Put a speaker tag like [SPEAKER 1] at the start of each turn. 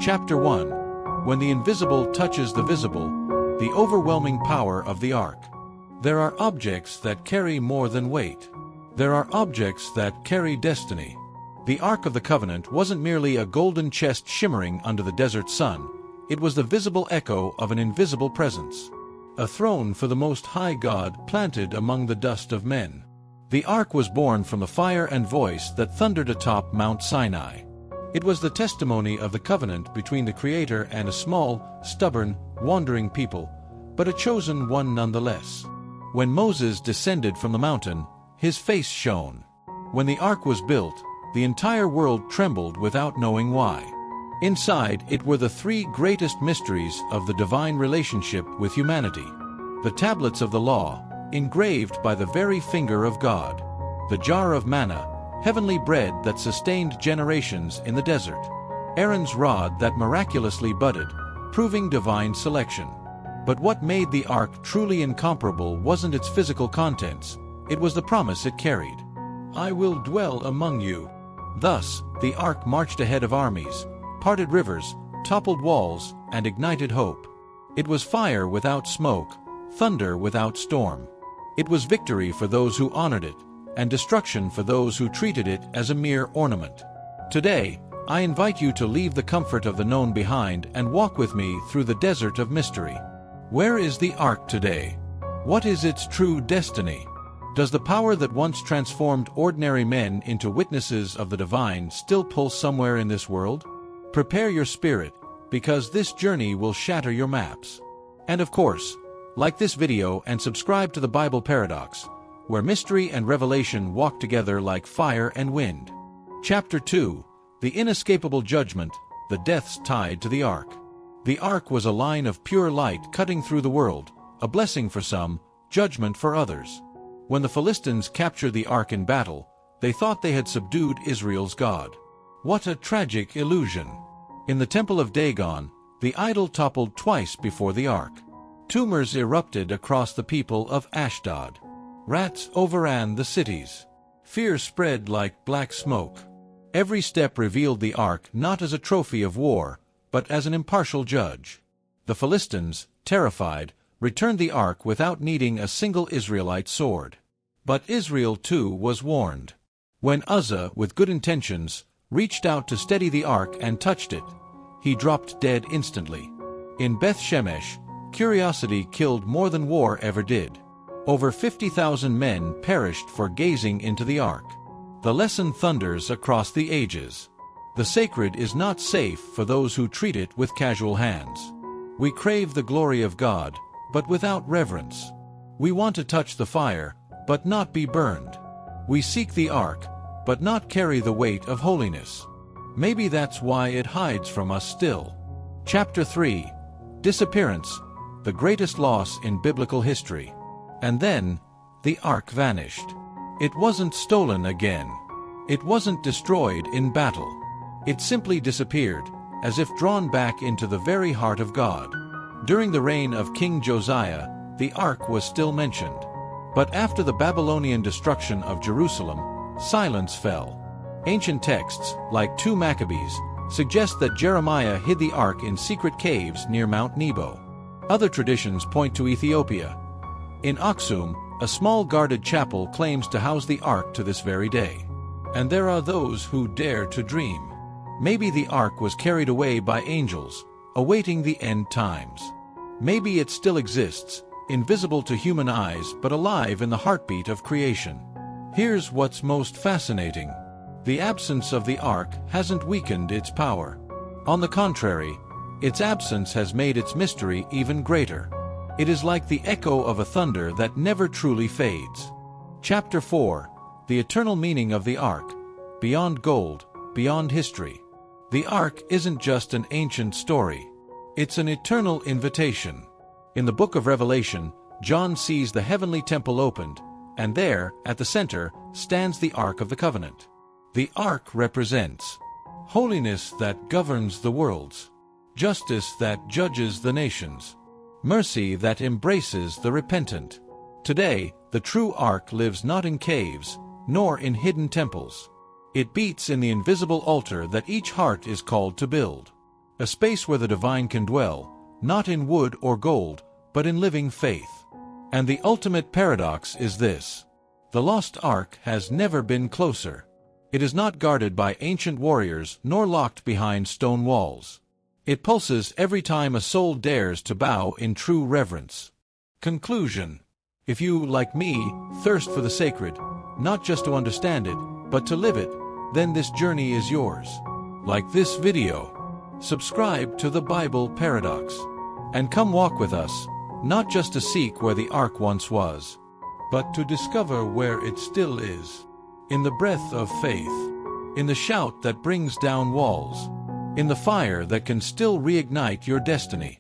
[SPEAKER 1] Chapter 1. When the invisible touches the visible, the overwhelming power of the Ark. There are objects that carry more than weight. There are objects that carry destiny. The Ark of the Covenant wasn't merely a golden chest shimmering under the desert sun. It was the visible echo of an invisible presence. A throne for the Most High God planted among the dust of men. The Ark was born from the fire and voice that thundered atop Mount Sinai. It was the testimony of the covenant between the Creator and a small, stubborn, wandering people, but a chosen one nonetheless. When Moses descended from the mountain, his face shone. When the Ark was built, the entire world trembled without knowing why. Inside it were the three greatest mysteries of the divine relationship with humanity. The tablets of the law, engraved by the very finger of God. The jar of manna, heavenly bread that sustained generations in the desert. Aaron's rod that miraculously budded, proving divine selection. But what made the Ark truly incomparable wasn't its physical contents, it was the promise it carried. I will dwell among you. Thus, the Ark marched ahead of armies, parted rivers, toppled walls, and ignited hope. It was fire without smoke, thunder without storm. It was victory for those who honored it, and destruction for those who treated it as a mere ornament. Today, I invite you to leave the comfort of the known behind and walk with me through the desert of mystery. Where is the Ark today? What is its true destiny? Does the power that once transformed ordinary men into witnesses of the divine still pulse somewhere in this world? Prepare your spirit, because this journey will shatter your maps. And of course, like this video and subscribe to the Bible Paradox, where mystery and revelation walk together like fire and wind. Chapter 2. The Inescapable Judgment, the Deaths Tied to the Ark. The Ark was a line of pure light cutting through the world, a blessing for some, judgment for others. When the Philistines captured the Ark in battle, they thought they had subdued Israel's God. What a tragic illusion! In the temple of Dagon, the idol toppled twice before the Ark. Tumors erupted across the people of Ashdod. Rats overran the cities. Fear spread like black smoke. Every step revealed the Ark not as a trophy of war, but as an impartial judge. The Philistines, terrified, returned the Ark without needing a single Israelite sword. But Israel too was warned. When Uzzah, with good intentions, reached out to steady the Ark and touched it, he dropped dead instantly. In Beth Shemesh, curiosity killed more than war ever did. Over 50,000 men perished for gazing into the Ark. The lesson thunders across the ages. The sacred is not safe for those who treat it with casual hands. We crave the glory of God, but without reverence. We want to touch the fire, but not be burned. We seek the Ark, but not carry the weight of holiness. Maybe that's why it hides from us still. Chapter 3. Disappearance, the greatest loss in biblical history. And then, the Ark vanished. It wasn't stolen again. It wasn't destroyed in battle. It simply disappeared, as if drawn back into the very heart of God. During the reign of King Josiah, the Ark was still mentioned. But after the Babylonian destruction of Jerusalem, silence fell. Ancient texts, like 2 Maccabees, suggest that Jeremiah hid the Ark in secret caves near Mount Nebo. Other traditions point to Ethiopia. In Aksum, a small guarded chapel claims to house the Ark to this very day. And there are those who dare to dream. Maybe the Ark was carried away by angels, awaiting the end times. Maybe it still exists, invisible to human eyes but alive in the heartbeat of creation. Here's what's most fascinating. The absence of the Ark hasn't weakened its power. On the contrary, its absence has made its mystery even greater. It is like the echo of a thunder that never truly fades. Chapter 4. The Eternal Meaning of the Ark. Beyond gold, beyond history. The Ark isn't just an ancient story. It's an eternal invitation. In the book of Revelation, John sees the heavenly temple opened, and there, at the center, stands the Ark of the Covenant. The Ark represents holiness that governs the worlds, justice that judges the nations, mercy that embraces the repentant. Today, the true Ark lives not in caves, nor in hidden temples. It beats in the invisible altar that each heart is called to build. A space where the divine can dwell, not in wood or gold, but in living faith. And the ultimate paradox is this: the lost ark has never been closer. It is not guarded by ancient warriors nor locked behind stone walls. It pulses every time a soul dares to bow in true reverence. Conclusion: if you, like me, thirst for the sacred, not just to understand it, but to live it, then this journey is yours. Like this video, subscribe to the Bible Paradox, and come walk with us, not just to seek where the ark once was, but to discover where it still is. In the breath of faith, in the shout that brings down walls, in the fire that can still reignite your destiny.